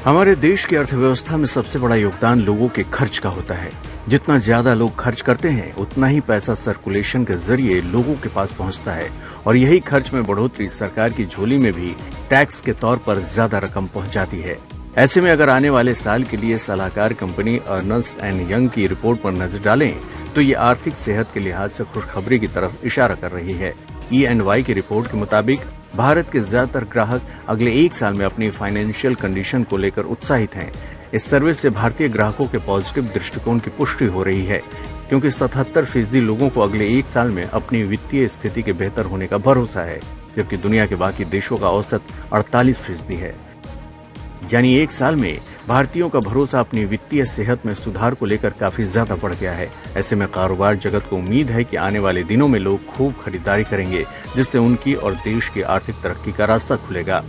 हमारे देश की अर्थव्यवस्था में सबसे बड़ा योगदान लोगों के खर्च का होता है। जितना ज्यादा लोग खर्च करते हैं उतना ही पैसा सर्कुलेशन के जरिए लोगों के पास पहुंचता है और यही खर्च में बढ़ोतरी सरकार की झोली में भी टैक्स के तौर पर ज्यादा रकम पहुंचाती है। ऐसे में अगर आने वाले साल के लिए सलाहकार कंपनी अर्नेस्ट एंड यंग की रिपोर्ट पर नजर डालें तो ये आर्थिक सेहत के लिहाज से खुशखबरी की तरफ इशारा कर रही है। E&Y की रिपोर्ट के मुताबिक भारत के ज्यादातर ग्राहक अगले एक साल में अपनी फाइनेंशियल कंडीशन को लेकर उत्साहित हैं। इस सर्वे से भारतीय ग्राहकों के पॉजिटिव दृष्टिकोण की पुष्टि हो रही है, क्योंकि 77% लोगों को अगले एक साल में अपनी वित्तीय स्थिति के बेहतर होने का भरोसा है, जबकि दुनिया के बाकी देशों का औसत 48% है। यानी एक साल में भारतीयों का भरोसा अपनी वित्तीय सेहत में सुधार को लेकर काफी ज्यादा बढ़ गया है। ऐसे में कारोबार जगत को उम्मीद है कि आने वाले दिनों में लोग खूब खरीदारी करेंगे, जिससे उनकी और देश की आर्थिक तरक्की का रास्ता खुलेगा।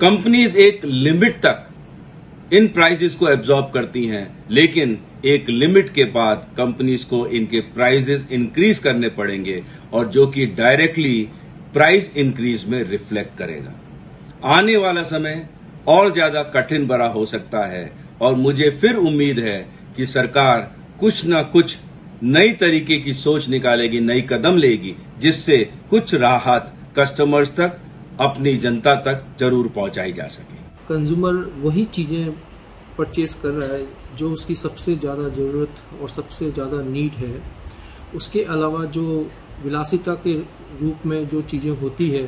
कंपनीज एक लिमिट तक इन प्राइसेस को एब्जॉर्ब करती हैं, लेकिन एक लिमिट के बाद कंपनीज को इनके प्राइसेस इंक्रीज करने पड़ेंगे और जो कि डायरेक्टली प्राइस इंक्रीज में रिफ्लेक्ट करेगा। आने वाला समय और ज्यादा कठिन भरा हो सकता है और मुझे फिर उम्मीद है कि सरकार कुछ न कुछ नई तरीके की सोच निकालेगी, नई कदम लेगी, जिससे कुछ राहत कस्टमर्स तक, अपनी जनता तक जरूर पहुंचाई जा सके। कंज्यूमर वही चीज़ें परचेज कर रहा है जो उसकी सबसे ज़्यादा ज़रूरत और सबसे ज़्यादा नीड है। उसके अलावा जो विलासिता के रूप में जो चीज़ें होती है,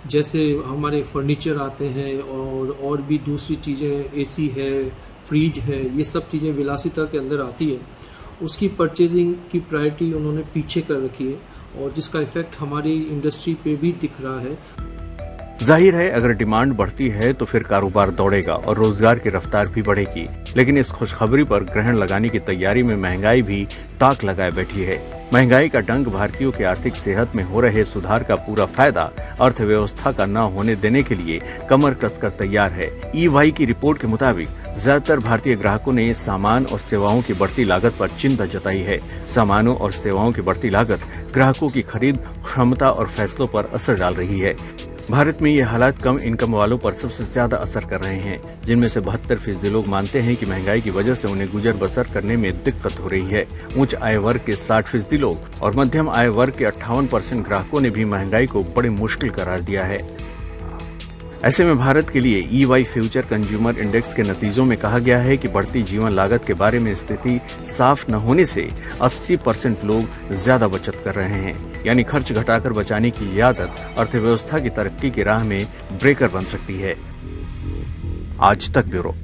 जैसे हमारे फर्नीचर आते हैं और भी दूसरी चीज़ें, एसी है, फ्रिज है, ये सब चीज़ें विलासिता के अंदर आती है। उसकी परचेजिंग की प्रायोरिटी उन्होंने पीछे कर रखी है और जिसका इफेक्ट हमारी इंडस्ट्री पे भी दिख रहा है। जाहिर है अगर डिमांड बढ़ती है तो फिर कारोबार दौड़ेगा और रोजगार की रफ्तार भी बढ़ेगी, लेकिन इस खुशखबरी पर ग्रहण लगाने की तैयारी में महंगाई भी ताक लगाए बैठी है। महंगाई का डंक भारतीयों की आर्थिक सेहत में हो रहे सुधार का पूरा फायदा अर्थव्यवस्था का न होने देने के लिए कमर कसकर तैयार है। EY की रिपोर्ट के मुताबिक ज्यादातर भारतीय ग्राहकों ने सामान और सेवाओं की बढ़ती लागत पर चिंता जताई है। सामानों और सेवाओं की बढ़ती लागत ग्राहकों की खरीद क्षमता और फैसलों पर असर डाल रही है। भारत में ये हालात कम इनकम वालों पर सबसे ज्यादा असर कर रहे हैं, जिनमें से 72% लोग मानते हैं कि महंगाई की वजह से उन्हें गुजर बसर करने में दिक्कत हो रही है। उच्च आय वर्ग के 60% लोग और मध्यम आय वर्ग के 58% ग्राहकों ने भी महंगाई को बड़ी मुश्किल करार दिया है। ऐसे में भारत के लिए EY फ्यूचर कंज्यूमर इंडेक्स के नतीजों में कहा गया है कि बढ़ती जीवन लागत के बारे में स्थिति साफ न होने से 80% लोग ज्यादा बचत कर रहे हैं। यानी खर्च घटाकर बचाने की ये आदत अर्थव्यवस्था की तरक्की की राह में ब्रेकर बन सकती है। आज तक ब्यूरो।